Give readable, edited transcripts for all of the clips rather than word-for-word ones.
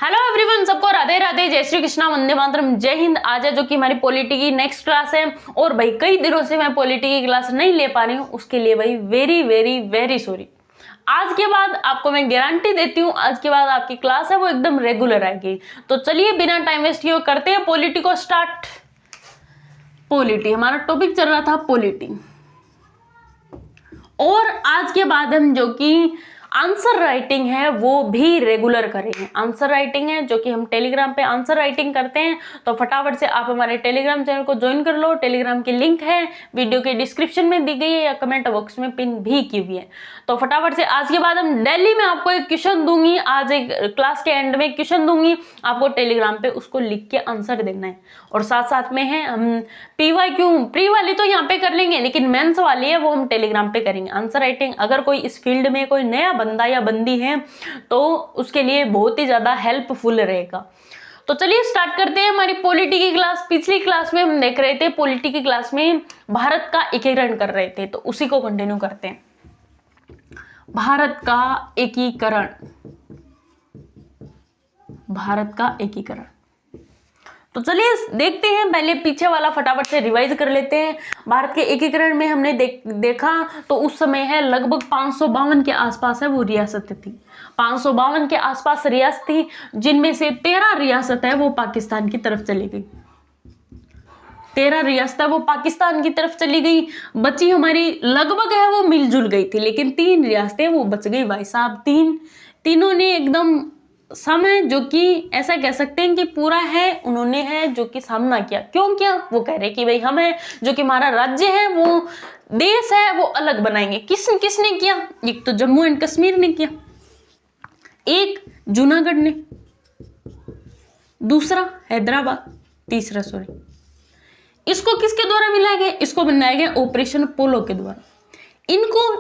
Hello everyone, सबको राधे राधे, जय श्री कृष्णा, वंदे मातरम, जय हिंद। आज है जो कि हमारी पॉलिटी की नेक्स्ट क्लास है। और भाई कई दिनों से मैं पॉलिटी की क्लास नहीं ले पा रही हूँ, उसके लिए भाई वेरी वेरी वेरी सॉरी। आज के बाद आपको मैं गारंटी देती हूँ, आज के बाद आपकी क्लास है वो एकदम रेगुलर आएगी। तो चलिए बिना टाइम वेस्ट किए करते हैं पॉलिटी को स्टार्ट। पॉलिटी, हमारा टॉपिक चल रहा था पॉलिटी। और आज के बाद हम जो कि आंसर राइटिंग है वो भी रेगुलर करेंगे। आंसर राइटिंग है जो कि हम टेलीग्राम पे आंसर राइटिंग करते हैं, तो फटाफट से आप हमारे टेलीग्राम चैनल को ज्वाइन कर लो। टेलीग्राम की लिंक है वीडियो के डिस्क्रिप्शन में दी गई है या कमेंट बॉक्स में पिन भी की हुई है। तो फटाफट से आज के बाद हम डेली में आपको एक क्वेश्चन दूंगी, आज एक क्लास के एंड में क्वेश्चन दूंगी, आपको टेलीग्राम पे उसको लिख के आंसर देना है। और साथ साथ में है हम PYQ, प्री वाली तो यहाँ पे कर लेंगे, लेकिन मेंस वाली है वो हम टेलीग्राम पे करेंगे। आंसर राइटिंग अगर कोई इस फील्ड में कोई नया बंदा या बंदी है तो उसके लिए बहुत ही ज्यादा हेल्पफुल रहेगा। तो चलिए स्टार्ट करते हैं हमारी पॉलिटी की क्लास। पिछली क्लास में हम देख रहे थे, पॉलिटी की क्लास में भारत का एकीकरण कर रहे थे, तो उसी को कंटिन्यू करते हैं। भारत का एकीकरण, भारत का एकीकरण। तो चलिए देखते हैं, पहले पीछे वाला फटाफट से रिवाइज कर लेते हैं। भारत के एकीकरण में हमने देखा तो उस समय है लगभग 552 के आसपास है वो रियासत थी। 552 के आसपास रियासत थी, जिनमें से 13 रियासत है वो पाकिस्तान की तरफ चली गई। 13 रियासत वो पाकिस्तान की तरफ चली गई। बची हमारी लगभग है वो मिलजुल गई थी, लेकिन 3 रियासतें वो बच गई भाई साहब। तीनों ने एकदम समय जो कि ऐसा कह सकते हैं कि पूरा है उन्होंने है जो कि सामना किया। क्यों किया? वो कह रहे कि भाई हमें जो कि हमारा राज्य है वो देश है वो अलग बनाएंगे। किसने किया? एक तो जम्मू एंड कश्मीर ने किया, एक जूनागढ़ ने, दूसरा हैदराबाद, तीसरा सॉरी इसको किसके द्वारा मिलाया गया? इसको बनाया गया ऑपरेशन पोलो के द्वारा।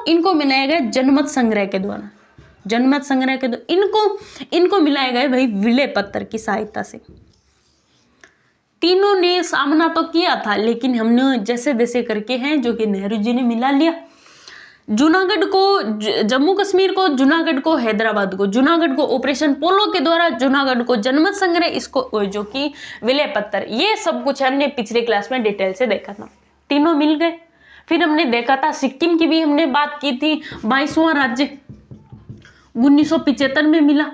इनको मिलाया गया जनमत संग्रह के द्वारा। जनमत संग्रह के द्वारा इनको मिलाया गया भाई विले पत्र की सहायता से। तीनों ने सामना तो किया था, लेकिन हमने जैसे जैसे करके हैं जो कि नेहरू जी ने मिला लिया। जूनागढ़ को जम्मू कश्मीर को, जूनागढ़ को हैदराबाद को, जूनागढ़ को ऑपरेशन पोलो के द्वारा, जूनागढ़ को जनमत संग्रह, इसको जो कि विलय पत्र। ये सब कुछ हमने पिछले क्लास में डिटेल से देखा था। तीनों मिल गए। फिर हमने देखा था सिक्किम की भी हमने बात की थी। 22वां राज्य 1975 में मिला।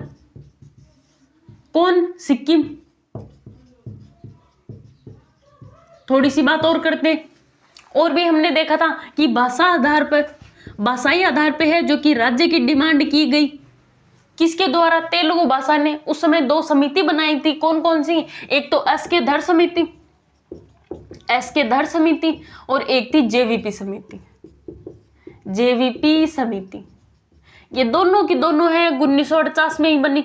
कौन? सिक्किम। थोड़ी सी बात और करते हैं। और भी हमने देखा था कि भाषाई आधार पे है जो कि राज्य की डिमांड की गई। किसके द्वारा? तेलुगु भाषा ने। उस समय 2 समिति बनाई थी। कौन कौन सी? एक तो एस.के. धर समिति और एक थी जेवीपी समिति। ये दोनों की दोनों है 1948 में ही बनी।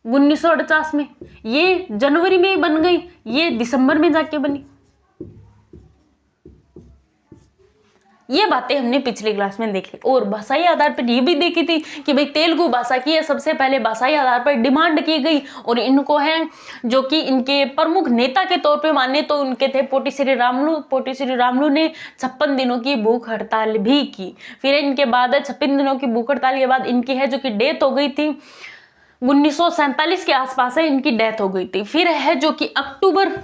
1948 में, ये जनवरी में ही बन गई, ये दिसंबर में जाके बनी। ये बातें हमने पिछली क्लास में देखी। और भाषाई आधार पर ये भी देखी थी कि भाई तेलुगु भाषा की है सबसे पहले भाषाई आधार पर डिमांड की गई। और इनको है जो कि इनके प्रमुख नेता के तौर पे माने तो उनके थे पोटी श्री रामलू ने 56 दिनों की भूख हड़ताल भी की। फिर इनके बाद 56 दिनों की भूख हड़ताल के बाद इनकी है जो कि डेथ हो गई थी। 1947 के आसपास है इनकी डेथ हो गई थी। फिर है जो कि अक्टूबर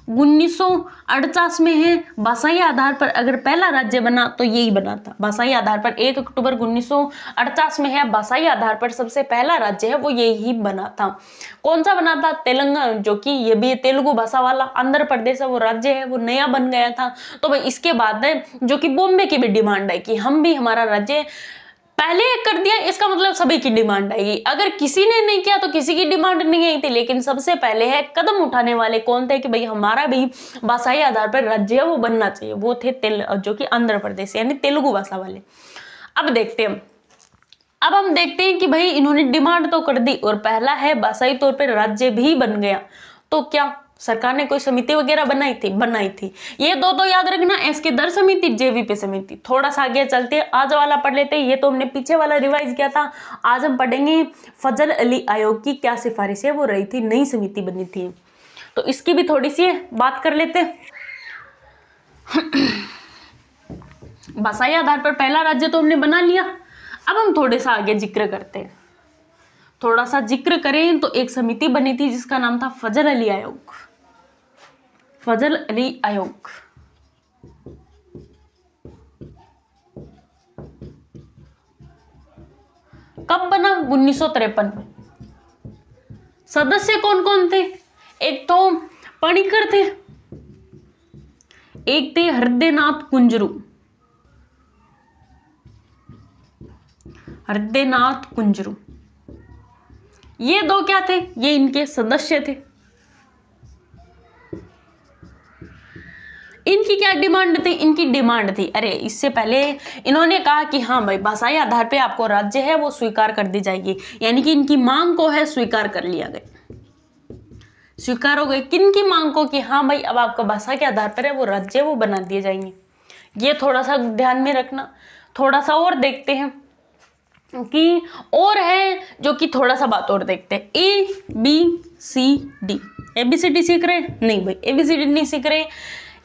1948 में है भाषाई आधार पर अगर पहला राज्य बना तो यही बना था। भाषाई आधार पर 1 अक्टूबर 1948 में है भाषाई आधार पर सबसे पहला राज्य है वो यही बना था। कौन सा बना था? तेलंगाना, जो कि ये भी तेलुगु भाषा वाला आंध्र प्रदेश है वो राज्य है वो नया बन गया था। तो भाई इसके बाद है जो कि बॉम्बे की भी डिमांड है कि हम भी हमारा राज्य पहले कर दिया, इसका मतलब सभी की डिमांड आएगी। अगर किसी ने नहीं किया तो किसी की डिमांड नहीं आई थी, लेकिन सबसे पहले है कदम उठाने वाले कौन थे कि भाई हमारा भी भाषाई आधार पर राज्य है वो बनना चाहिए, वो थे जो कि आंध्र प्रदेश यानी तेलुगु भाषा वाले। अब हम देखते हैं कि भाई इन्होंने डिमांड तो कर दी और पहला है भाषाई तौर पर राज्य भी बन गया। तो क्या सरकार ने कोई समिति वगैरह बनाई थी। ये दो याद रखना, एस.के. धर समिति, जेवीपी समिति। थोड़ा सा आगे चलते हैं, आज वाला पढ़ लेते हैं। ये तो हमने पीछे वाला रिवाइज किया था। आज हम पढ़ेंगे फजल अली आयोग की क्या सिफारिशें वो रही थी, नई समिति बनी थी, तो इसकी भी थोड़ी सी बात कर लेते हैं। भाषाई आधार पर पहला राज्य तो हमने बना लिया। अब हम थोड़े सा आगे जिक्र करते हैं। थोड़ा सा जिक्र करें तो एक समिति बनी थी जिसका नाम था फजल अली आयोग। फजल अली आयोग कब बना? 1953 में। सदस्य कौन कौन थे? एक तो पणिकर थे, एक थे हृदयनाथ कुंजरू। हृदयनाथ कुंजरू, ये दो क्या थे? ये इनके सदस्य थे। इनकी क्या डिमांड थी? इनकी डिमांड थी, अरे इससे पहले इन्होंने कहा कि हाँ भाई भाषाई आधार पे आपको राज्य है वो स्वीकार कर दी जाएगी, यानी कि इनकी मांग को है स्वीकार कर लिया गया। स्वीकार हो गए किन की मांग को? कि हाँ भाई अब आपका भाषा के आधार पर है वो राज्य वो बना दिए जाएंगे। ये थोड़ा सा ध्यान में रखना। थोड़ा सा और देखते हैं कि और है जो कि थोड़ा सा बात और देखते हैं। ABCD, ABCD सीख रहे हैं? नहीं भाई ABCD नहीं सीख रहे।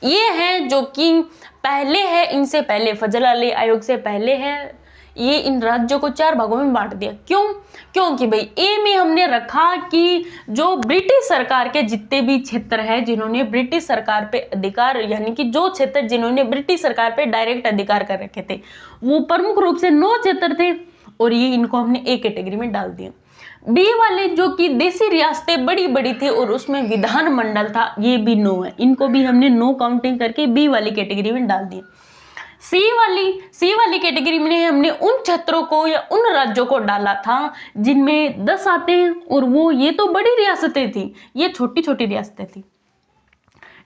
ये है जो कि पहले है, इनसे पहले फजल अली आयोग से पहले है। ये इन राज्यों को 4 भागों में बांट दिया। क्यों? क्योंकि भाई ए में हमने रखा कि जो ब्रिटिश सरकार के जितने भी क्षेत्र है जिन्होंने ब्रिटिश सरकार पे अधिकार, यानी कि जो क्षेत्र जिन्होंने ब्रिटिश सरकार पे डायरेक्ट अधिकार कर रखे थे, वो प्रमुख रूप से 9 क्षेत्र थे और ये इनको हमने ए कैटेगरी में डाल दिया। बी वाले जो कि देसी रियासतें बड़ी बड़ी थी और उसमें विधान मंडल था, ये भी 9 है, इनको भी हमने 9 काउंटिंग करके बी वाली कैटेगरी में डाल दिया। सी वाली कैटेगरी में हमने उन क्षेत्रों को या उन राज्यों को डाला था जिनमें 10 आते हैं, और वो ये तो बड़ी रियासतें थी, ये छोटी छोटी रियासतें थी।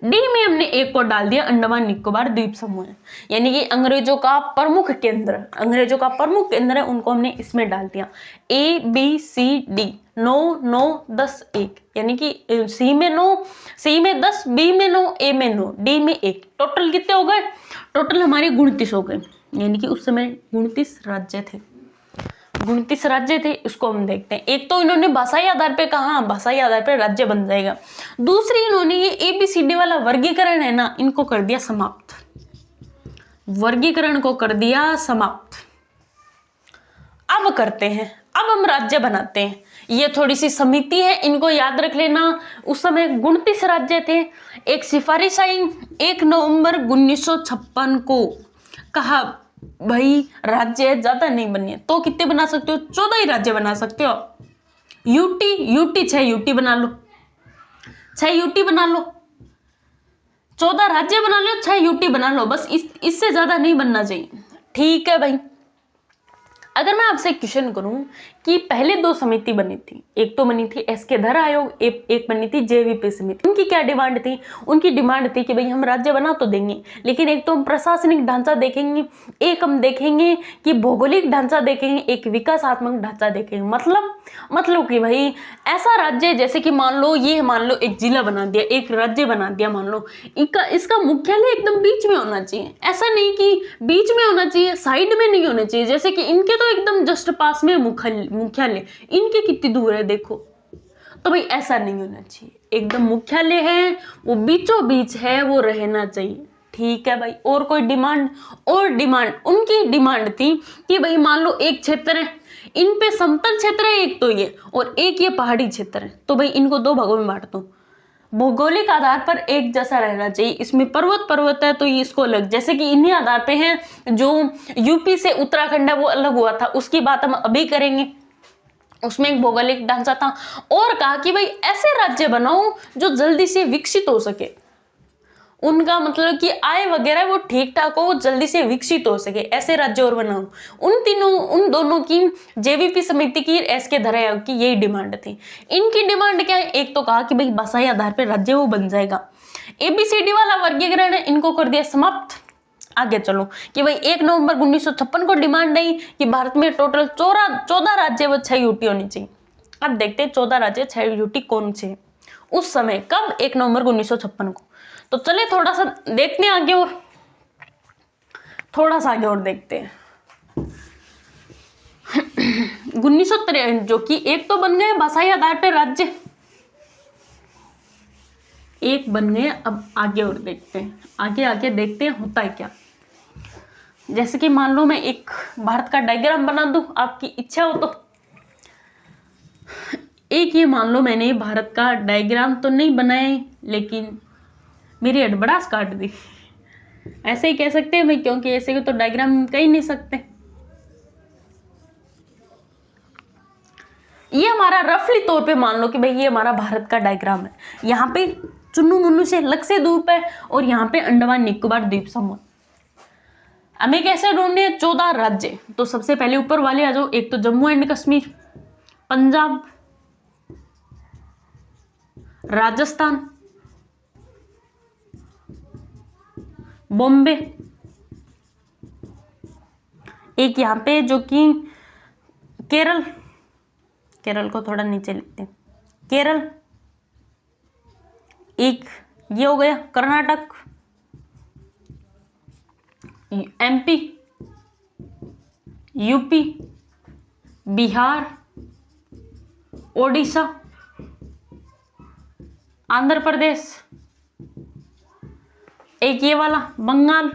डी में हमने एक को डाल दिया अंडमान निकोबार द्वीप समूह, यानी कि अंग्रेजों का प्रमुख केंद्र, अंग्रेजों का प्रमुख केंद्र है, उनको हमने इसमें डाल दिया। ABCD 9 9 10 1, यानी कि सी में 9, सी में 10, बी में 9, ए में 9, डी में 1। टोटल कितने हो गए? टोटल हमारे 29 हो गए, यानी कि उस समय 29 राज्य थे। 29 राज्य थे। इसको हम देखते हैं। एक तो इन्होंने भाषाई आधार पे कहा भाषाई आधार पे राज्य बन जाएगा। दूसरी इन्होंने ये ABCD वाला वर्गीकरण है ना, इनको कर दिया समाप्त, वर्गीकरण को कर दिया समाप्त। अब करते हैं, अब हम राज्य बनाते हैं। ये थोड़ी सी समिति है, इनको याद रख लेना। उस समय 29 राज्य थे। एक सिफारिश आई 1 नवंबर 1956 को, कहा भाई राज्य ज्यादा नहीं बने तो कितने बना सकते हो? 14 ही राज्य बना सकते हो। यूटी 6 यूटी बना लो, 6 यूटी बना लो, 14 राज्य बना लो, 6 यूटी बना लो, बस इससे ज्यादा नहीं बनना चाहिए। ठीक है भाई। अगर मैं आपसे क्वेश्चन करूं कि पहले 2 समिति बनी थी, एक तो बनी थी एसके धर आयोग, एक बनी थी JVP समिति। उनकी क्या डिमांड थी? उनकी डिमांड थी कि भाई हम राज्य बना तो देंगे, लेकिन एक तो हम प्रशासनिक ढांचा देखेंगे, एक हम देखेंगे कि भौगोलिक ढांचा देखेंगे, एक विकासात्मक ढांचा देखेंगे। मतलब कि भाई ऐसा राज्य जैसे कि मान लो एक जिला बना दिया, एक राज्य बना दिया, मान लो इसका मुख्यालय एकदम बीच में होना चाहिए। ऐसा नहीं कि बीच में होना चाहिए, साइड में नहीं होना चाहिए। जैसे कि इनके तो एकदम जस्ट पास में मुख्यालय, इनके कितनी दूर है देखो, तो भाई ऐसा नहीं होना चाहिए। एकदम मुख्यालय है वो बीचों बीच है, वो रहना चाहिए। ठीक है भाई। और कोई डिमांड? और डिमांड उनकी डिमांड थी कि भाई मान लो एक क्षेत्र है, इन पे समतल क्षेत्र है एक तो ये, और एक ये पहाड़ी क्षेत्र है, तो भाई इनको 2 भागों में बांट दो। भौगोलिक आधार पर एक जैसा रहना चाहिए। इसमें पर्वत है तो ये इसको अलग, जैसे कि इन्हीं आधार पे है जो यूपी से उत्तराखंड है वो अलग हुआ था, उसकी बात हम अभी करेंगे। उसमें एक भौगोलिक ढांचा था। और कहा कि भाई ऐसे राज्य बनाओ जो जल्दी से विकसित हो सके, उनका मतलब कि आय वगैरह वो ठीक ठाक हो, वो जल्दी से विकसित हो सके, ऐसे राज्य और बनाओ। उन दोनों की JVP समिति की, एसके धर आयोग की यही डिमांड थी। इनकी डिमांड क्या है? एक तो कहा कि भाई भाषाई आधार पर राज्य वो बन जाएगा। ABCD वाला वर्गीकरण है, इनको कर दिया समाप्त। आगे चलो कि भाई 1 नवंबर 1956 को डिमांड आई कि भारत में टोटल 14 राज्य व 6 यूटी होनी चाहिए। अब देखते हैं 14 राज्य 6 यूटी कौन से उस समय, कब? 1 नवंबर 1956 को। तो चले थोड़ा सा देखते हैं आगे, और थोड़ा सा आगे और देखते हैं। 1953 जो कि एक तो बन गए भाषाई आधार पर राज्य, एक बन गए। अब आगे और देखते हैं, आगे देखते हैं होता है क्या। जैसे कि मान लो मैं एक भारत का डायग्राम बना दूं, आपकी इच्छा हो तो। एक ये मान लो मैंने भारत का डायग्राम तो नहीं बनाया, लेकिन मेरी अड़बड़ास काट दी, ऐसे ही कह सकते हैं भाई, क्योंकि ऐसे को तो डायग्राम कह ही नहीं सकते। ये हमारा रफली तौर पे मान लो कि भाई ये हमारा भारत का डायग्राम है। यहाँ पे चुन्नू मुन्नू से लक्षद्वीप है और यहाँ पे अंडमान निकोबार द्वीप समूह। हमें कैसे ढूंढने 14 राज्य, तो सबसे पहले ऊपर वाले आ जाओ। एक तो जम्मू एंड कश्मीर, पंजाब, राजस्थान, बॉम्बे, एक यहाँ पे जो कि केरल, केरल को थोड़ा नीचे लिखते हैं, केरल, एक ये हो गया कर्नाटक, एमपी, यूपी, बिहार, ओडिशा, आंध्र प्रदेश, एक ये वाला बंगाल,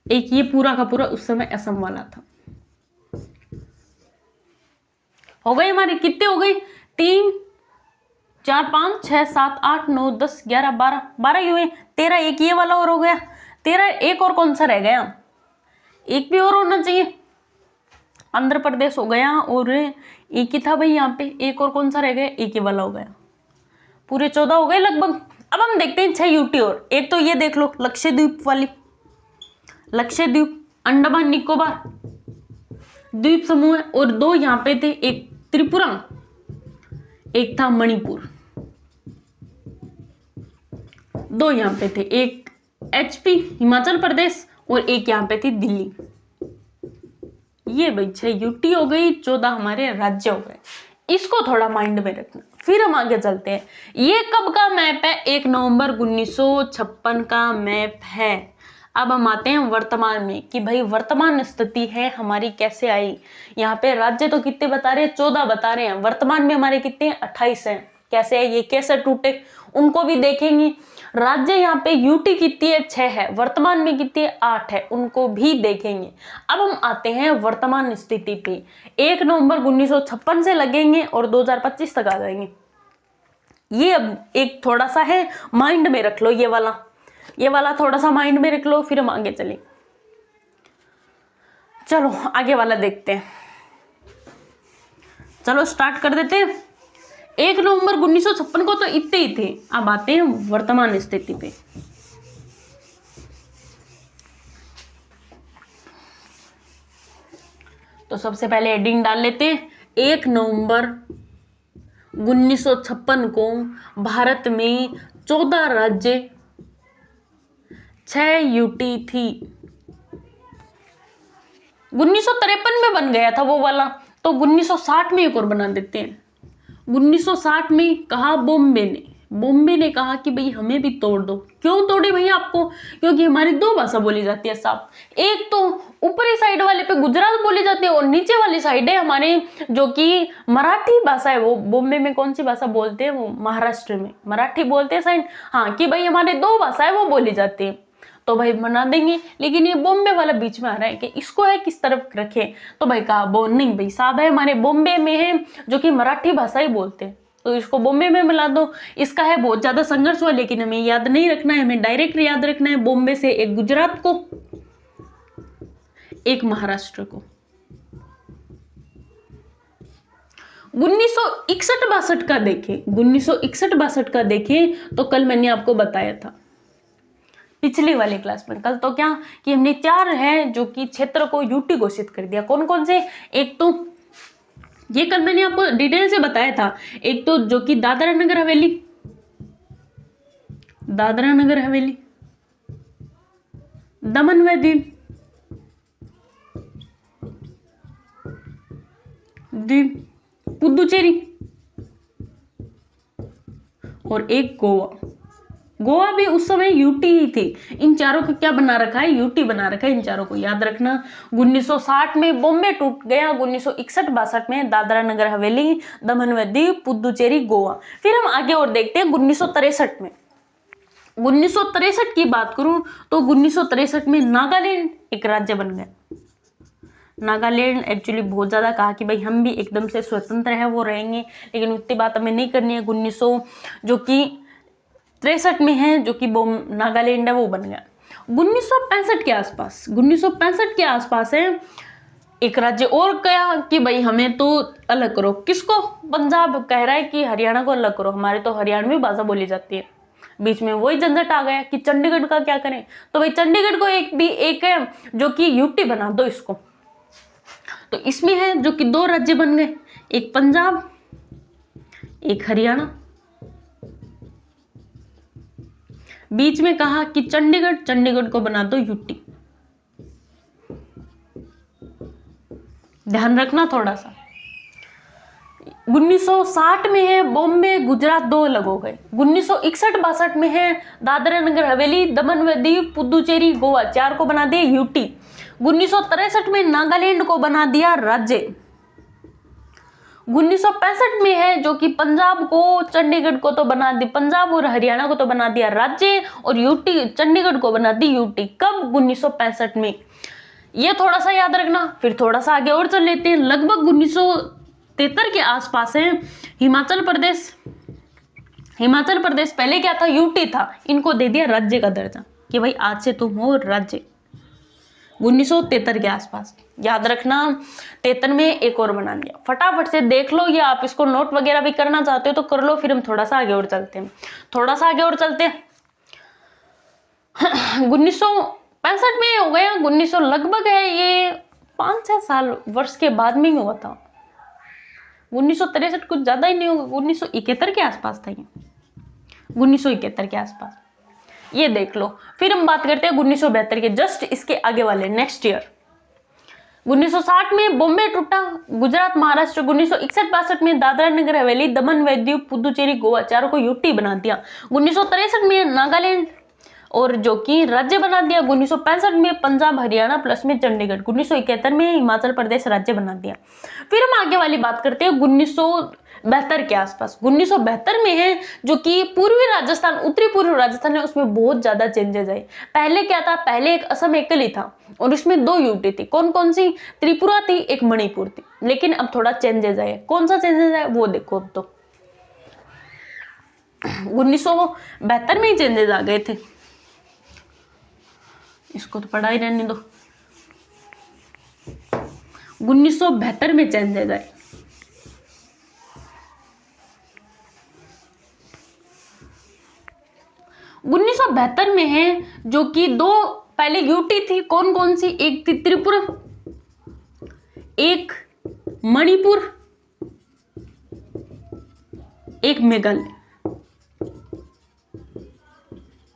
एक ये पूरा का पूरा उस समय असम वाला था। हो गई हमारी, कितने हो गई, 3 4 5 6 7 8 9 10 11 12 ही हुए, 13, एक ये वाला और हो गया 13। एक और कौन सा रह गया, एक भी और होना चाहिए, आंध्र प्रदेश हो गया, और एक ही था भाई यहाँ पे, एक और कौन सा रह गया, एक ही वाला हो गया, पूरे 14 हो गए लगभग। अब हम देखते हैं 6 यूटी और, एक तो ये देख लो लक्षद्वीप वाली, लक्षद्वीप अंडमान निकोबार द्वीप समूह है, और 2 यहाँ पे थे, एक त्रिपुरा, एक था मणिपुर, 2 यहाँ पे थे, एक एचपी हिमाचल प्रदेश और एक यहाँ पे थी दिल्ली। ये भाई 6 यूटी हो गई, 14 हमारे राज्य हो गए, इसको थोड़ा माइंड में रखना। फिर हम आगे चलते हैं, ये कब का मैप है, 1 नवंबर 1956 का मैप है। अब हम आते हैं वर्तमान में कि भाई वर्तमान स्थिति है हमारी कैसे आई। यहाँ पे राज्य तो कितने बता रहे हैं, 14 बता रहे हैं, वर्तमान में हमारे कितने हैं, 28 हैं। कैसे है ये, कैसे टूटे, उनको भी देखेंगे। राज्य यहाँ पे यूटी कितनी है, 6 है, वर्तमान में कितनी है, 8 है, उनको भी देखेंगे। अब हम आते हैं वर्तमान स्थिति पे, 1 नवंबर 1956 से लगेंगे और 2025 तक आ जाएंगे। ये अब एक थोड़ा सा है, माइंड में रख लो, ये वाला थोड़ा सा माइंड में रख लो, फिर हम आगे चलें। चलो आगे वाला देखते हैं, चलो स्टार्ट कर देते हैं। 1 नवंबर 1956 को तो इतने ही थे। अब आते हैं वर्तमान स्थिति पे। तो सबसे पहले हेडिंग डाल लेते हैं, 1 नवंबर 1956 को भारत में 14 राज्य, 6 यूटी थी। 1953 में बन गया था वो वाला, तो 1960 में एक और बना देते हैं। 1960 में कहा बॉम्बे ने कहा कि भाई हमें भी तोड़ दो। क्यों तोड़े भैया आपको, क्योंकि हमारी 2 भाषा बोली जाती है साहब, एक तो ऊपरी साइड वाले पे गुजरात बोली जाती है और नीचे वाली साइड है हमारे जो कि मराठी भाषा है। वो बॉम्बे में कौन सी भाषा बोलते हैं, वो महाराष्ट्र में मराठी बोलते हैं साइड, हाँ, कि भाई हमारे 2 भाषा है वो बोली जाती है, तो भाई बना देंगे। लेकिन ये बॉम्बे वाला बीच में आ रहा है कि इसको है किस तरफ रखे, तो भाई कहा नहीं भाई साहब है हमारे बॉम्बे में है जो कि मराठी भाषा ही बोलते हैं, तो इसको बॉम्बे में मिला दो। इसका है बहुत ज्यादा संघर्ष हुआ, लेकिन हमें याद नहीं रखना है, हमें डायरेक्ट याद रखना है बॉम्बे से एक गुजरात को, एक महाराष्ट्र को। 1961-62 का देखें, 1961-62 का देखें तो कल मैंने आपको बताया था पिछली वाली क्लास में, कल तो क्या कि हमने 4 है जो कि क्षेत्र को यूटी घोषित कर दिया। कौन कौन से, एक तो ये कल मैंने आपको डिटेल से बताया था, एक तो जो कि दादरा नगर हवेली, दमन व द्वीप, पुदुचेरी और एक गोवा भी उस समय यूटी ही थी। इन चारों को क्या बना रखा है, यूटी बना रखा है, इन चारों को याद रखना। 1960 में बॉम्बे टूट गया, 1961-62 में दादरा नगर हवेली, दमन व दीव, पुदुचेरी, गोवा। फिर हम आगे और देखते हैं 1963 में। 1963 की बात करूं तो 1963 में नागालैंड एक राज्य बन गया, नागालैंड एक्चुअली बहुत ज़्यादा कहा कि भाई हम भी एकदम से स्वतंत्र है वो रहेंगे, लेकिन उतनी बात हमें नहीं करनी है। 1963 में है जो कि वो नागालैंड है वो बन गया। 1965 के आसपास, 1965 के आसपास है एक राज्य और कहा कि भाई हमें तो अलग करो। किसको? पंजाब कह रहा है कि हरियाणा को अलग करो, हमारे तो हरियाणवी भाषा बोली जाती है। बीच में वही झंझट आ गया कि चंडीगढ़ का क्या करें, तो भाई चंडीगढ़ को एक है जो कि यूटी बना दो इसको। तो इसमें है जो कि 2 राज्य बन गए, एक पंजाब एक हरियाणा। बीच में कहा कि चंडीगढ़ को बना दो यूटी। ध्यान रखना थोड़ा सा। 1960 में है बॉम्बे गुजरात 2 अलग हो गए। 1961-62 में है दादरा नगर हवेली दमन व दीव पुदुचेरी गोवा 4 को बना दिया यूटी। 1963 में नागालैंड को बना दिया राज्य। 1965 में है जो कि पंजाब को चंडीगढ़ को तो बना दी, पंजाब और हरियाणा को तो बना दिया राज्य, और यूटी चंडीगढ़ को बना दी यूटी। कब? 1965 में। ये थोड़ा सा याद रखना। फिर थोड़ा सा आगे और चल लेते हैं। लगभग 1973 के आसपास है हिमाचल प्रदेश। हिमाचल प्रदेश पहले क्या था? यूटी था, इनको दे दिया राज्य का दर्जा कि भाई आज से तुम हो राज्य। 1973 के आसपास याद रखना। 73 में एक और बना दिया। फटाफट से देख लो, या आप इसको नोट वगैरह भी करना चाहते हो तो कर लो। फिर हम थोड़ा सा आगे और चलते हैं, 1965 में हो गया। 1900 लगभग है ये 5-6 साल वर्ष के बाद में ही हुआ था। 1963 कुछ ज्यादा ही नहीं होगा, 1971 के आसपास था ये, 1971 के आसपास। ये देख लो। फिर हम बात करते हैं 1972 के, जस्ट इसके आगे वाले नेक्स्ट ईयर। 1960 में बॉम्बे टूटा, गुजरात महाराष्ट्र। 1961-62 में दादरा नगर हवेली दमन व दीव पुदुचेरी गोवा 4 को यूटी बना दिया। 1963 में नागालैंड और जो कि राज्य बना दिया। 1965 में पंजाब हरियाणा प्लस में चंडीगढ़। 1971 में हिमाचल प्रदेश राज्य बना दिया। फिर हम आगे वाली बात करते हैं 1972 के आसपास। 1972 में है जो कि पूर्वी राजस्थान, उत्तरी पूर्व राजस्थान है, उसमें बहुत ज्यादा चेंजेस आए। पहले क्या था? पहले एक असम एकल ही था और उसमें 2 यूटी थी। कौन कौन सी? त्रिपुरा थी, एक मणिपुर थी। लेकिन अब थोड़ा चेंजेस आए। कौन सा चेंजेस आए वो देखो। अब तो 1972 में ही चेंजेस आ गए थे। इसको तो पढ़ा ही रहने दो। 1972 में चेंजेस आए। उन्नीस में है जो कि 2 पहले यूटी थी। कौन कौन सी? एक थी त्रिपुरा, एक मणिपुर, एक मेघालय।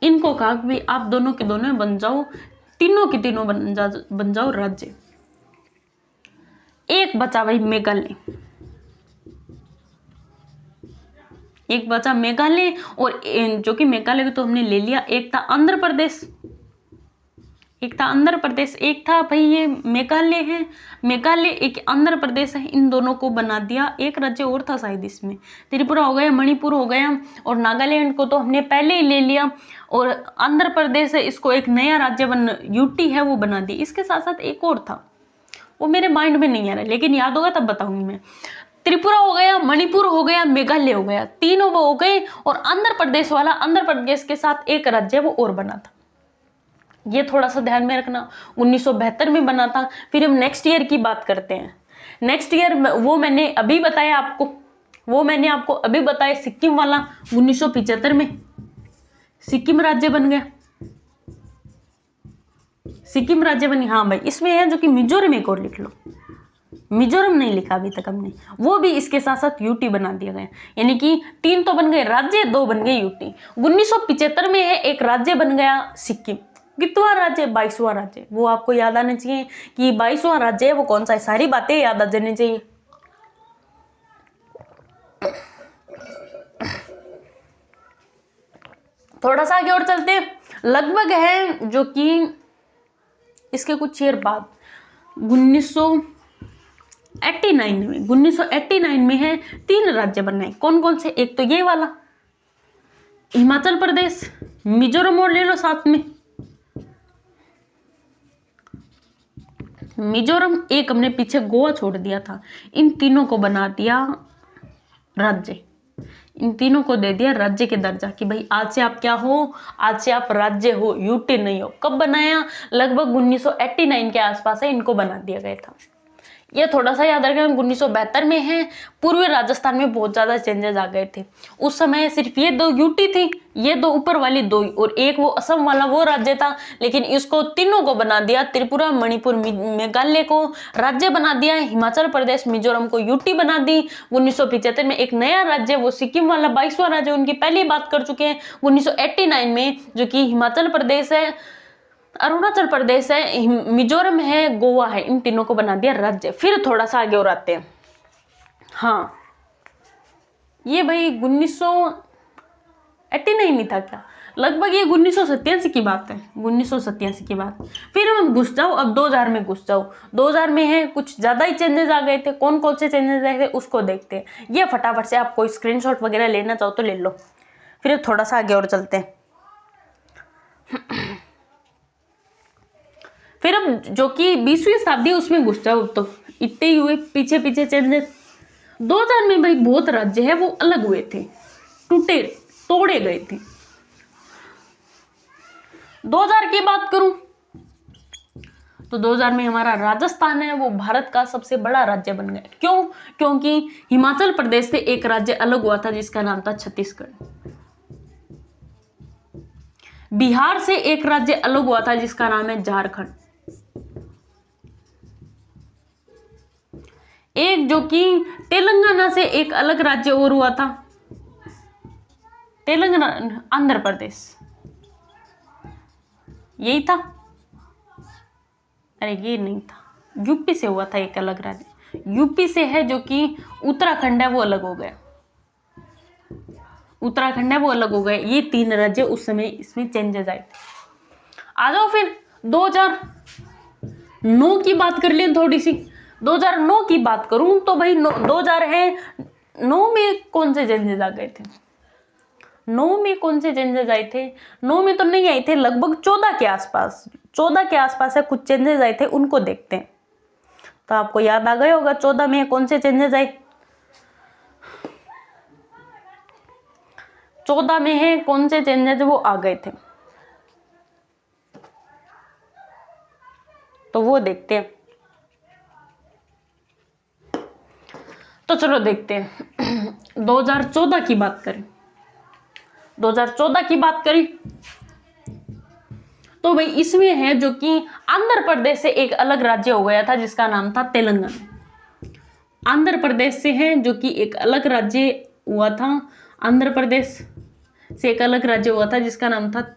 इनको कहा कि आप दोनों के दोनों बन जाओ, तीनों के तीनों बन जाओ राज्य। एक बचा भाई मेघालय, एक बचा मेघालय, और जो कि मेघालय को तो हमने ले लिया। एक था आंध्र प्रदेश, एक था आंध्र प्रदेश, एक था भाई ये मेघालय है, मेघालय एक आंध्र प्रदेश है। इन दोनों को बना दिया। एक राज्य और था शायद इसमें, त्रिपुरा हो गया, मणिपुर हो गया, और नागालैंड को तो हमने पहले ही ले लिया। और आंध्र प्रदेश है, इसको एक नया राज्य यूटी है वो बना दी। इसके साथ साथ एक और था, वो मेरे माइंड में नहीं आ रहा, लेकिन याद होगा तब बताऊंगी मैं। त्रिपुरा हो गया, मणिपुर हो गया, मेघालय हो गया, तीनों वो हो गए। और आंध्र प्रदेश वाला, आंध्र प्रदेश के साथ एक राज्य वो और बना था। ये थोड़ा सा ध्यान में रखना। 1972 में बना था। फिर हम नेक्स्ट ईयर की बात करते हैं। नेक्स्ट ईयर वो मैंने अभी बताया आपको, अभी बताया सिक्किम वाला। 1975 में सिक्किम राज्य बन गया। सिक्किम राज्य बनी। हाँ भाई, इसमें है जो कि मिजोरम एक और लिख लो। मिजोरम नहीं लिखा अभी तक हमने, वो भी इसके साथ साथ यूटी बना दिया गया। यानी कि 3 तो बन गए राज्य, 2 बन गए यूटी। 1975 में है एक राज्य बन गया सिक्किम। कितवां राज्य? 22वां राज्य। वो आपको याद आना चाहिए कि 22वां राज्य है वो कौन सा है। सारी बातें याद आ जानी चाहिए। थोड़ा सा आगे और चलते हैं। लगभग है जो कि इसके कुछ ईयर बाद 1989 में है 3 राज्य बनने। कौन कौन से? एक तो ये वाला हिमाचल प्रदेश, मिजोरम और ले लो साथ में, मिजोरम, एक हमने पीछे गोवा छोड़ दिया था, इन तीनों को बना दिया राज्य, इन तीनों को दे दिया राज्य के दर्जा कि भाई आज से आप क्या हो, आज से आप राज्य हो, यूटी नहीं हो। कब बनाया? लगभग 1989 के आसपास है, इनको बना दिया गया था। ये थोड़ा सा याद रखें, 1972 में है। पूर्वी राजस्थान में बहुत ज्यादा चेंजेस आ गए थे। उस समय सिर्फ ये 2 यूटी थी, ये 2 ऊपर वाली 2 और एक वो असम वाला वो राज्य था, लेकिन इसको तीनों को बना दिया। त्रिपुरा, मणिपुर, मेघालय को राज्य बना दिया। हिमाचल प्रदेश, मिजोरम को यूटी बना दी। 1975 में एक नया राज्य, वो सिक्किम वाला 22वां राज्य, उनकी पहली बात कर चुके हैं। 1989 में जो कि हिमाचल प्रदेश है, अरुणाचल प्रदेश है, मिजोरम है, गोवा है, इन तीनों को बना दिया राज्य। फिर थोड़ा सा आगे और आते हैं। हाँ, ये भाई 1989 में था क्या? लगभग ये 1987 की बात है, 1987 की बात। फिर हम घुस जाओ, अब 2000 में घुस जाओ। 2000 में है कुछ ज्यादा ही चेंजेस आ गए थे। कौन कौन से चेंजेस आए थे उसको देखते हैं। ये फटाफट से आप कोई स्क्रीनशॉट वगैरह लेना चाहो तो ले लो। फिर थोड़ा सा आगे और चलते हैं। फिर अब जो कि 20वीं शताब्दी उसमें घुस जाओ, तो इतने ही हुए पीछे पीछे चेंजेस। 2000 में भाई बहुत राज्य है वो अलग हुए थे, टूटे तोड़े गए थे। 2000 की बात करूं तो 2000 में हमारा राजस्थान है वो भारत का सबसे बड़ा राज्य बन गया। क्यों? क्योंकि हिमाचल प्रदेश से एक राज्य अलग हुआ था जिसका नाम था छत्तीसगढ़। बिहार से एक राज्य अलग हुआ था जिसका नाम है झारखंड। एक जो कि तेलंगाना से एक अलग राज्य और हुआ था, तेलंगाना, आंध्र प्रदेश, यही था। अरे ये नहीं था, यूपी से हुआ था एक अलग राज्य। यूपी से है जो कि उत्तराखंड है वो अलग हो गया, उत्तराखंड है वो अलग हो गए। ये 3 राज्य उस समय इसमें चेंजेस आए थे। आ जाओ फिर 2009 की बात कर लें थोड़ी सी। 2009 की बात करूं तो भाई 2000 है, 9 में कौन से चेंजेस आ गए थे? 9 में कौन से चेंजेस आए थे? 9 में तो नहीं आए थे, लगभग 14 के आसपास, 14 के आसपास है कुछ चेंजेस आए थे, उनको देखते हैं। तो आपको याद आ गया होगा 14 में कौन से चेंजेस आए। 14 में है कौन से चेंजेस वो आ गए थे, तो वो देखते हैं। तो चलो देखते हैं। 2014 की बात करें, 2014 की बात करें तो भाई इसमें है जो कि आंध्र प्रदेश से एक अलग राज्य हो गया था जिसका नाम था तेलंगाना। आंध्र प्रदेश से है जो कि एक अलग राज्य हुआ था, आंध्र प्रदेश से एक अलग राज्य हुआ था जिसका नाम था,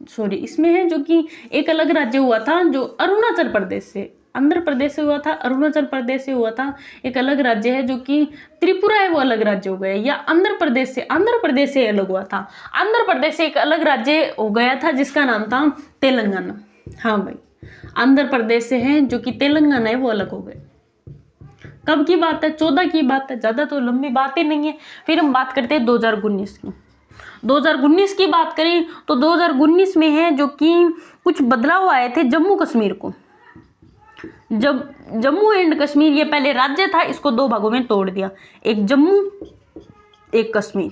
सॉरी, इसमें है जो कि एक अलग राज्य हुआ था जो अरुणाचल प्रदेश से, आंध्र प्रदेश से हुआ था, अरुणाचल प्रदेश से हुआ था। एक अलग राज्य है जो कि त्रिपुरा है वो अलग राज्य हो गया, या आंध्र प्रदेश से अलग हुआ था। आंध्र प्रदेश से एक अलग राज्य हो गया था जिसका नाम था तेलंगाना। हाँ भाई, आंध्र प्रदेश से है जो कि तेलंगाना है वो अलग हो गए। कब की बात है? 14 की बात है, ज्यादा तो लंबी बात ही नहीं है। फिर हम बात करते हैं 2019 की। 2019 की बात करें तो 2019 में है जो कि कुछ बदलाव आए थे जम्मू कश्मीर को। जब जम्मू एंड कश्मीर ये पहले राज्य था, इसको 2 भागों में तोड़ दिया, एक जम्मू एक कश्मीर,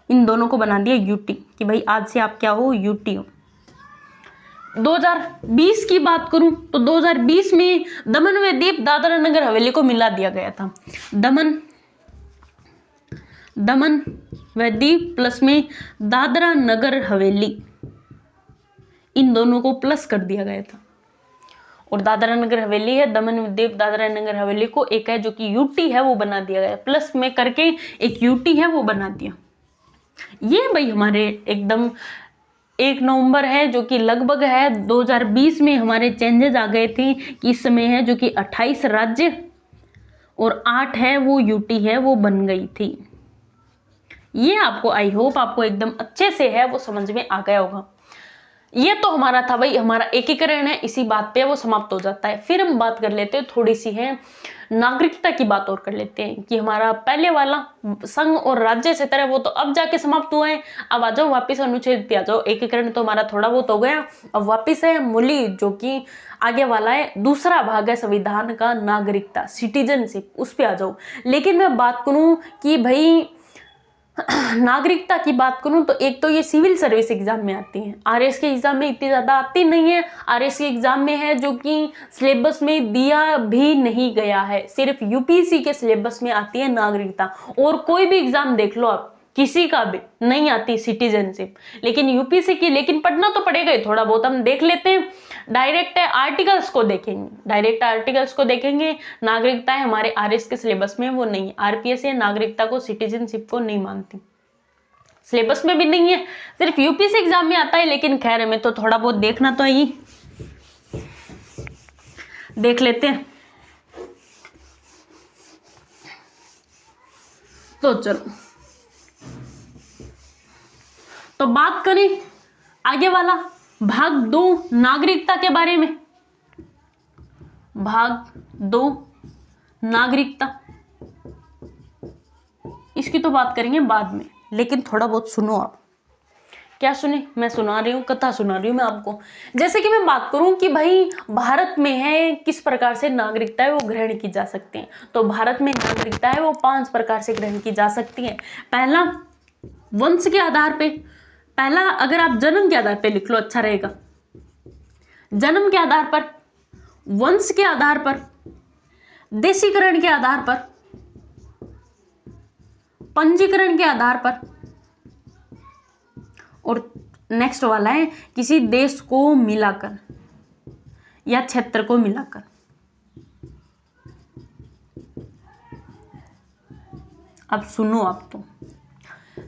इन दोनों को बना दिया यूटी कि भाई आज से आप क्या हो, यूटी हो। 2020 की बात करूं तो 2020 में दमन व दीप दादरा नगर हवेली को मिला दिया गया था। दमन व दीप प्लस में दादरा नगर हवेली, इन दोनों को प्लस कर दिया गया था। और दादरा नगर हवेली है, दमन व दीप दादरा नगर हवेली को एक है जो कि यूटी है वो बना दिया गया, प्लस में करके एक यूटी है वो बना दिया। ये भाई हमारे एकदम 1 नवंबर है जो कि लगभग है 2020 में हमारे चेंजेस आ गए थे कि इस समय है जो कि 28 राज्य और 8 है वो यूटी है वो बन गई थी। ये आपको, आई होप आपको एकदम अच्छे से है वो समझ में आ गया होगा। ये तो हमारा था भाई, हमारा एकीकरण है, इसी बात पे वो समाप्त हो जाता है। फिर हम बात कर लेते हैं थोड़ी सी है नागरिकता की बात और कर लेते हैं कि हमारा पहले वाला संघ और राज्य क्षेत्र है वो तो अब जाके समाप्त हुआ है। अब आ जाओ वापिस अनुच्छेद पे आ जाओ, एकीकरण तो हमारा थोड़ा बहुत हो गया, अब वापिस है मूली जो कि आगे वाला है, दूसरा भाग है संविधान का नागरिकता, सिटीजनशिप, उस पे आ जाओ। लेकिन मैं बात करूं कि भाई नागरिकता की बात करूं तो एक तो ये सिविल सर्विस एग्जाम में आती है, आरएस के एग्जाम में इतनी ज्यादा आती नहीं है। आरएस के एग्जाम में है जो कि सिलेबस में दिया भी नहीं गया है, सिर्फ यूपीएससी के सिलेबस में आती है नागरिकता। और कोई भी एग्जाम देख लो आप, किसी का भी नहीं आती सिटीजनशिप, लेकिन यूपीएससी की, लेकिन पढ़ना तो पड़ेगा ही थोड़ा बहुत। हम देख लेते हैं, डायरेक्ट आर्टिकल्स को देखेंगे, डायरेक्ट आर्टिकल्स को देखेंगे। नागरिकता है हमारे आरएस के सिलेबस में वो नहीं है, आरपीएस या नागरिकता को, सिटीजनशिप को नहीं मानती, सिलेबस में भी नहीं है, सिर्फ यूपीएससी एग्जाम में आता है। लेकिन खैर हमें तो थोड़ा बहुत देखना तो है ही, देख लेते हैं। तो चलो, तो बात करें आगे वाला भाग 2 नागरिकता के बारे में। भाग 2 नागरिकता, इसकी तो बात करेंगे बाद में, लेकिन थोड़ा बहुत सुनो आप। क्या सुने? मैं सुना रही हूँ, कथा सुना रही हूँ मैं आपको। जैसे कि मैं बात करूं कि भाई भारत में है किस प्रकार से नागरिकता है वो ग्रहण की जा सकती है, तो भारत में नागरिकता है वो 5 प्रकार से ग्रहण की जा सकती है। पहला, वंश के आधार पे। पहला, अगर आप जन्म के आधार पे लिख लो अच्छा रहेगा, जन्म के आधार पर, वंश के आधार पर, देशीकरण के आधार पर, पंजीकरण के आधार पर, और नेक्स्ट वाला है किसी देश को मिलाकर या क्षेत्र को मिलाकर। अब सुनो आप, तो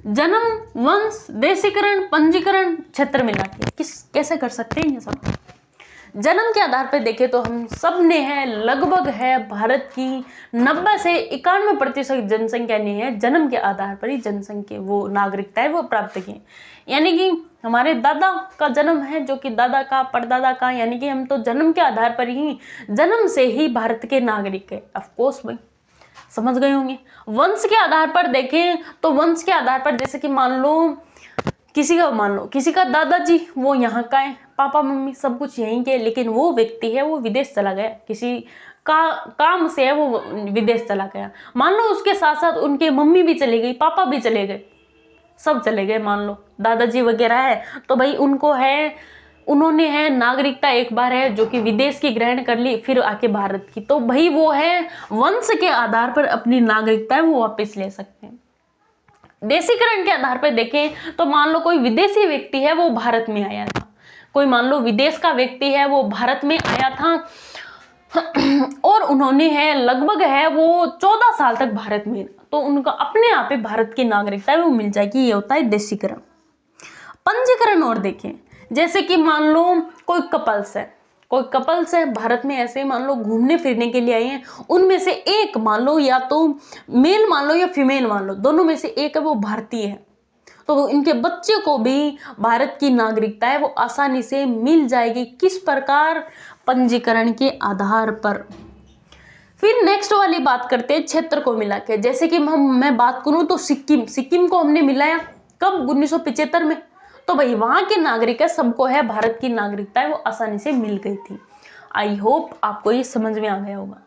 जन्म, वंश, देशीकरण, पंजीकरण, क्षेत्र मिला के कैसे कर सकते हैं ये सब। जन्म के आधार पर देखें तो हम सब ने है, लगभग है भारत की 90 से 91% जनसंख्या ने है जन्म के आधार पर ही जनसंख्या वो नागरिकता है वो प्राप्त की। यानी कि हमारे दादा का जन्म है, जो कि दादा का, परदादा का, यानी कि हम तो जन्म के आधार पर ही, जन्म से ही भारत के नागरिक है। ऑफकोर्स भाई समझ गए होंगे। वंश के आधार पर देखें तो वंश के आधार पर जैसे कि मान लो किसी का दादाजी वो यहाँ का है, पापा मम्मी सब कुछ यहीं के, लेकिन वो व्यक्ति है वो विदेश चला गया, किसी का काम से है वो विदेश चला गया। मान लो उसके साथ साथ उनके मम्मी भी चली गई, पापा भी चले गए, सब चले गए, मान लो दादाजी वगैरह है, तो भाई उन्होंने है नागरिकता एक बार है जो कि विदेश की ग्रहण कर ली, फिर आके भारत की, तो भाई वो है वंश के आधार पर अपनी नागरिकता है वो वापस ले सकते हैं। देशीकरण के आधार पर देखें तो मान लो कोई विदेशी व्यक्ति है वो भारत में आया था, कोई मान लो विदेश का व्यक्ति है वो भारत में आया था और उन्होंने है लगभग है वो 14 साल तक भारत में, तो उनका अपने आप ही भारत की नागरिकता वो मिल जाएगी, ये होता है देशीकरण। पंजीकरण और देखें, जैसे कि मान लो कोई कपल्स है भारत में, ऐसे मान लो घूमने फिरने के लिए आए हैं, उनमें से एक मान लो या तो मेल मान लो या फीमेल मान लो, दोनों में से एक है वो भारतीय है, तो इनके बच्चे को भी भारत की नागरिकता है वो आसानी से मिल जाएगी। किस प्रकार? पंजीकरण के आधार पर। फिर नेक्स्ट वाली बात करते हैं क्षेत्र को मिला के। जैसे कि मैं बात करूं तो सिक्किम को हमने मिलाया कब? 1975 में, तो भाई वहां के नागरिक है, सबको है भारत की नागरिकता है वो आसानी से मिल गई थी। आई होप आपको ये समझ में आ गया होगा।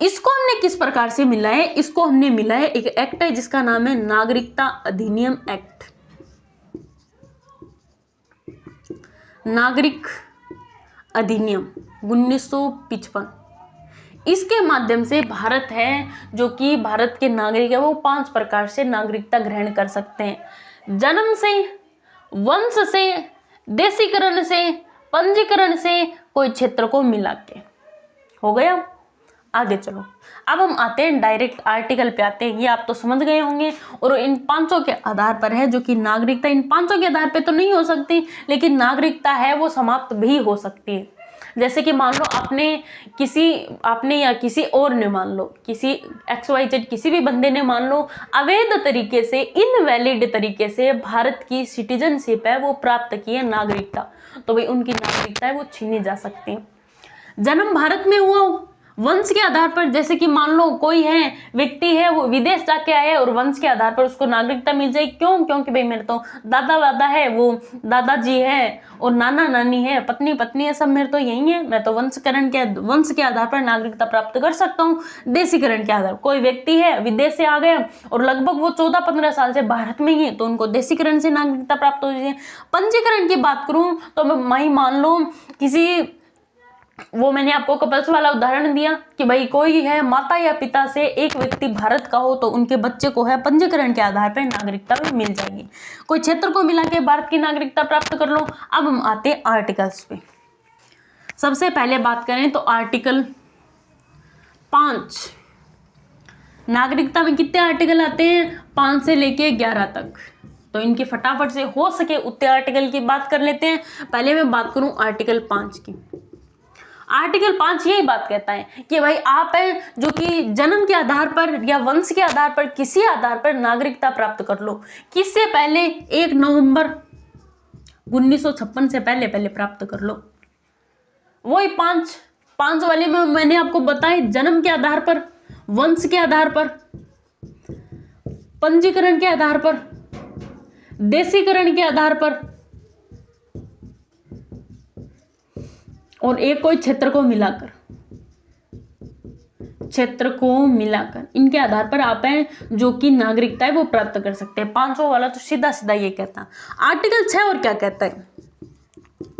इसको हमने किस प्रकार से मिला है? इसको हमने मिला है, एक एक्ट है जिसका नाम है नागरिकता अधिनियम एक्ट, नागरिक अधिनियम 1955। इसके माध्यम से भारत है जो कि भारत के नागरिक है वो 5 प्रकार से नागरिकता ग्रहण कर सकते हैं, जन्म से, वंश से, देशीकरण से, पंजीकरण से, कोई क्षेत्र को मिला के। हो गया? आगे चलो, अब हम आते हैं डायरेक्ट आर्टिकल पे आते हैं। ये आप तो समझ गए होंगे, और इन 5 के आधार पर है जो कि नागरिकता, इन 5 के आधार पे तो नहीं हो सकती, लेकिन नागरिकता है वो समाप्त भी हो सकती है। जैसे कि मान लो आपने या किसी और ने, मान लो किसी XYZ किसी भी बंदे ने मान लो अवैध तरीके से, इनवैलिड तरीके से भारत की सिटीजनशिप है वो प्राप्त की है, नागरिकता, तो भाई उनकी नागरिकता है वो छीनी जा सकती है। जन्म भारत में हुआ हो, वंश के आधार पर, जैसे कि मान लो कोई है व्यक्ति है वो विदेश जाके आया है और वंश के आधार पर उसको नागरिकता मिल जाएगी। क्यों? क्योंकि भाई मेरे तो दादा दादा है, वो दादाजी है और नाना नानी है, पत्नी पत्नी है, सब मेरे तो यही है, मैं तो वंश के आधार पर नागरिकता प्राप्त कर सकता हूँ। देशीकरण के आधार, कोई व्यक्ति है विदेश से आ गया और लगभग वो 14-15 साल से भारत में ही है, तो उनको देशीकरण से नागरिकता प्राप्त हो जाती है। पंजीकरण की बात करूं तो मैं मान लो किसी, वो मैंने आपको कपल्स वाला उदाहरण दिया कि भाई कोई है माता या पिता से एक व्यक्ति भारत का हो तो उनके बच्चे को है पंजीकरण के आधार पर नागरिकता भी मिल जाएगी। कोई क्षेत्र को मिला के भारत की नागरिकता प्राप्त कर लो। अब हम आते हैं आर्टिकल्स पे। सबसे पहले बात करें तो आर्टिकल 5। नागरिकता में कितने आर्टिकल आते हैं? 5 से लेके 11 तक। तो इनकी फटाफट से हो सके उतने आर्टिकल की बात कर लेते हैं। पहले मैं बात करूं आर्टिकल 5 की। आर्टिकल 5 यही बात कहता है कि भाई आप है जो कि जन्म के आधार पर या वंश के आधार पर किसी आधार पर नागरिकता प्राप्त कर लो। किससे पहले? 1 नवंबर 1956 से पहले पहले प्राप्त कर लो। वही 5 वाले में मैंने आपको बताया, जन्म के आधार पर, वंश के आधार पर, पंजीकरण के आधार पर, देशीकरण के आधार पर और एक कोई क्षेत्र को मिलाकर इनके आधार पर आप हैं जो कि नागरिकता है वो प्राप्त कर सकते हैं। 500 वाला तो सीधा सीधा ये कहता है। आर्टिकल 6 और क्या कहता है?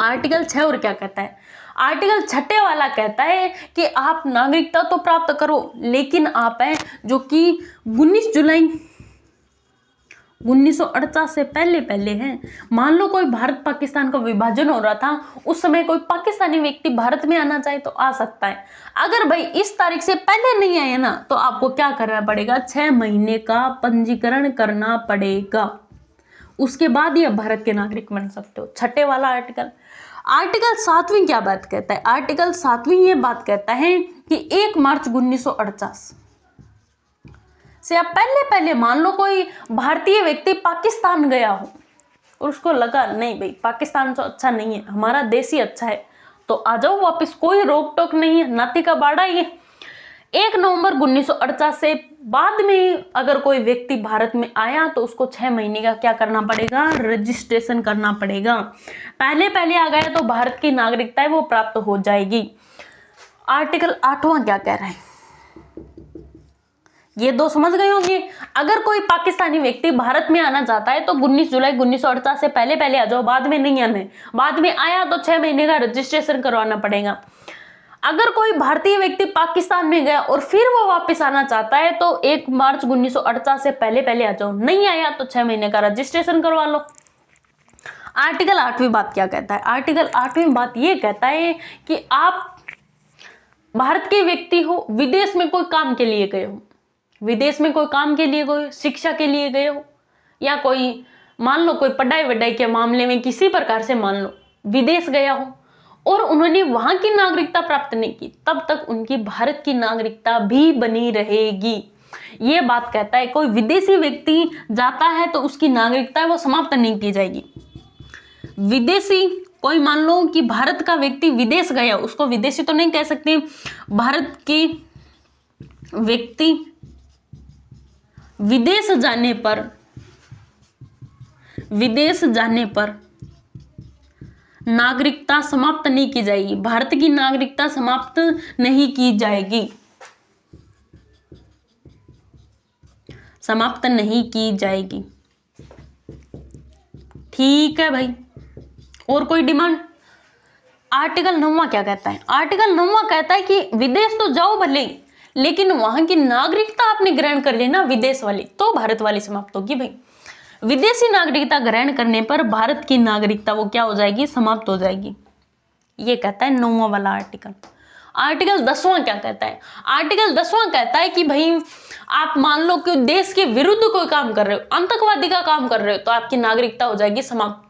आर्टिकल 6 वाला कहता है कि आप नागरिकता तो प्राप्त करो, लेकिन आप हैं जो कि 19 जुलाई 1948 से पहले पहले हैं। मान लो कोई भारत पाकिस्तान का विभाजन हो रहा था, उस समय कोई पाकिस्तानी व्यक्ति भारत में आना चाहे तो आ सकता है। अगर भाई इस तारीख से पहले नहीं आया ना तो आपको क्या करना पड़ेगा? 6 महीने का पंजीकरण करना पड़ेगा, उसके बाद ही आप भारत के नागरिक बन सकते हो। 6 वाला आर्टिकल। आर्टिकल 7वीं क्या बात कहता है? आर्टिकल 7वीं ये बात कहता है कि 1 मार्च 1948 से अब पहले मान लो कोई भारतीय व्यक्ति पाकिस्तान गया हो और उसको लगा नहीं भाई पाकिस्तान तो अच्छा नहीं है, हमारा देश ही अच्छा है, तो आ जाओ वापस, कोई रोक टोक नहीं है, नाती का बाड़ा ये। 1 नवंबर 1948 से बाद में अगर कोई व्यक्ति भारत में आया तो उसको 6 महीने का क्या करना पड़ेगा? रजिस्ट्रेशन करना पड़ेगा। पहले आ गया तो भारत की नागरिकता है वो प्राप्त हो जाएगी। आर्टिकल 8वां क्या कह रहा है? ये दो समझ गए होंगे। अगर कोई पाकिस्तानी व्यक्ति भारत में आना चाहता है तो 19 जुलाई 1948 से पहले आ जाओ, बाद में नहीं आना है। बाद में आया तो 6 महीने का रजिस्ट्रेशन करवाना पड़ेगा। अगर कोई भारतीय व्यक्ति पाकिस्तान में गया और फिर वो वापस आना चाहता है तो 1 मार्च 1948 से पहले आ जाओ, नहीं आया तो 6 महीने का रजिस्ट्रेशन करवा लो। आर्टिकल 8वीं बात क्या कहता है? आर्टिकल 8वीं बात ये कहता है कि आप भारत के व्यक्ति हो, विदेश में कोई काम के लिए गए हो, शिक्षा के लिए गए हो, या कोई मान लो कोई पढ़ाई वढ़ाई के मामले में किसी प्रकार से मान लो विदेश गया हो और उन्होंने वहां की नागरिकता प्राप्त नहीं की, तब तक उनकी भारत की नागरिकता भी बनी रहेगी। ये बात कहता है कोई विदेशी व्यक्ति जाता है तो उसकी नागरिकता वो समाप्त नहीं की जाएगी। विदेशी कोई मान लो कि भारत का व्यक्ति विदेश गया, उसको विदेशी तो नहीं कह सकते, भारत के व्यक्ति विदेश जाने पर नागरिकता समाप्त नहीं की जाएगी, भारत की नागरिकता समाप्त नहीं की जाएगी, ठीक है भाई। और कोई डिमांड? आर्टिकल 9वां क्या कहता है? आर्टिकल 9वां कहता है कि विदेश तो जाओ भले, लेकिन वहां की नागरिकता आपने ग्रहण कर लेना विदेश वाली, तो भारत वाली समाप्त होगी भाई। विदेशी नागरिकता ग्रहण करने पर भारत की नागरिकता वो क्या हो जाएगी? समाप्त हो जाएगी। ये कहता है 9वां वाला आर्टिकल। आर्टिकल 10वां क्या कहता है? आर्टिकल 10वां कहता है कि भाई आप मान लो कि देश के विरुद्ध कोई काम कर रहे हो, आतंकवादी का काम कर रहे हो, तो आपकी नागरिकता हो जाएगी समाप्त।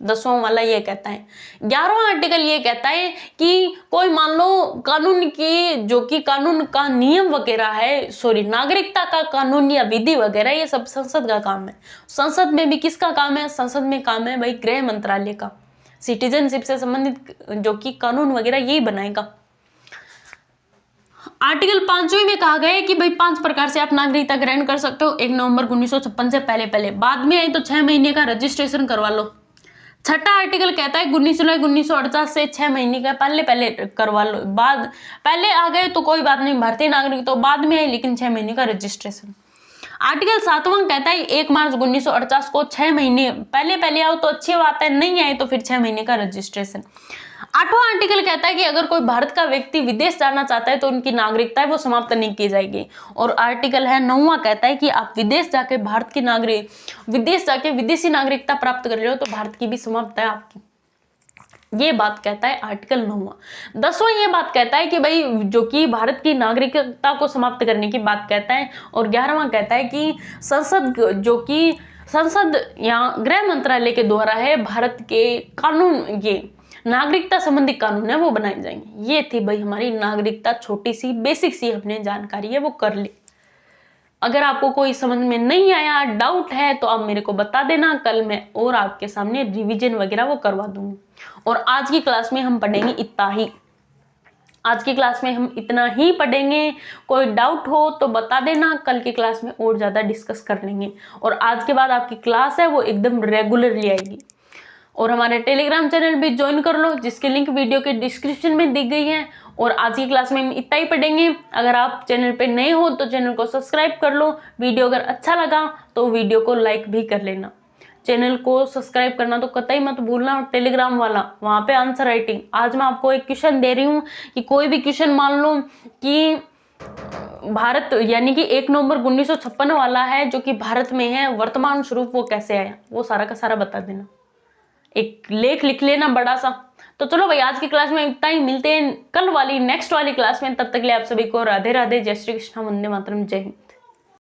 10वां वाला ये कहता है। 11वां आर्टिकल ये कहता है कि कोई मान लो कानून की जो कि कानून का नियम वगैरह है, नागरिकता का कानून या विधि वगैरह, ये सब संसद का काम है। संसद में भी किसका काम है? संसद में काम है भाई गृह मंत्रालय का। सिटीजनशिप से संबंधित जो कि कानून वगैरह यही बनाएगा। आर्टिकल 5वें में कहा गया है कि भाई 5 प्रकार से आप नागरिकता ग्रहण कर सकते हो 1 नवंबर 1956 से पहले पहले, बाद में आई तो 6 महीने का रजिस्ट्रेशन करवा लो। छठा आर्टिकल कहता है 19 जुलाई 1948 से 6 महीने का पहले पहले करवा लो, बाद पहले आ गए तो कोई बात नहीं, भारतीय नागरिक तो बाद में आई, लेकिन 6 महीने का रजिस्ट्रेशन। आर्टिकल 7वां कहता है 1 मार्च 1948 को 6 महीने पहले पहले आओ तो अच्छी बात है, नहीं आए तो फिर 6 महीने का रजिस्ट्रेशन। 8वां आर्टिकल कहता है कि अगर कोई भारत का व्यक्ति विदेश जाना चाहता है तो उनकी नागरिकता है वो समाप्त नहीं की जाएगी। और आर्टिकल है 9वां कहता है कि आप विदेश जाके भारत की विदेश जाके विदेशी नागरिकता प्राप्त कर रहे हो तो भारत की भी समाप्त है आपकी। ये बात कहता है आर्टिकल 9वां। 10वां ये बात कहता है कि भाई जो कि भारत की नागरिकता को समाप्त करने की बात कहता है। और 11वां कहता है कि संसद या गृह मंत्रालय के द्वारा है भारत के कानून, ये नागरिकता संबंधी कानून है वो बनाए जाएंगे। ये थी भाई हमारी नागरिकता, छोटी सी बेसिक सी अपने जानकारी है वो कर ली। अगर आपको कोई समझ में नहीं आया, डाउट है तो आप मेरे को बता देना, कल मैं और आपके सामने रिवीजन वगैरह वो करवा दूंगी। और आज की क्लास में हम पढ़ेंगे इतना ही, आज की क्लास में हम इतना ही पढ़ेंगे। कोई डाउट हो तो बता देना, कल की क्लास में और ज्यादा डिस्कस कर लेंगे। और आज के बाद आपकी क्लास है वो एकदम रेगुलरली आएगी। और हमारे टेलीग्राम चैनल भी ज्वाइन कर लो, जिसकी लिंक वीडियो के डिस्क्रिप्शन में दी गई है। और आज की क्लास में हम इतना ही पढ़ेंगे। अगर आप चैनल पे नए हो तो चैनल को सब्सक्राइब कर लो, वीडियो अगर अच्छा लगा तो वीडियो को लाइक भी कर लेना। चैनल को सब्सक्राइब करना तो कतई मत भूलना। और टेलीग्राम वाला, वहाँ पे आंसर राइटिंग, आज मैं आपको एक क्वेश्चन दे रही हूँ कि कोई भी क्वेश्चन मान लो कि भारत यानी कि 1 नवंबर 1956 वाला है जो कि भारत में है, वर्तमान स्वरूप वो कैसे आया, वो सारा का सारा बता देना, एक लेख लिख लेना बड़ा सा। तो चलो भाई आज की क्लास में इतना ही, मिलते हैं कल वाली नेक्स्ट वाली क्लास में। तब तक के लिए आप सभी को राधे राधे, जय श्री कृष्ण, वंदे मातरम, जय हिंद।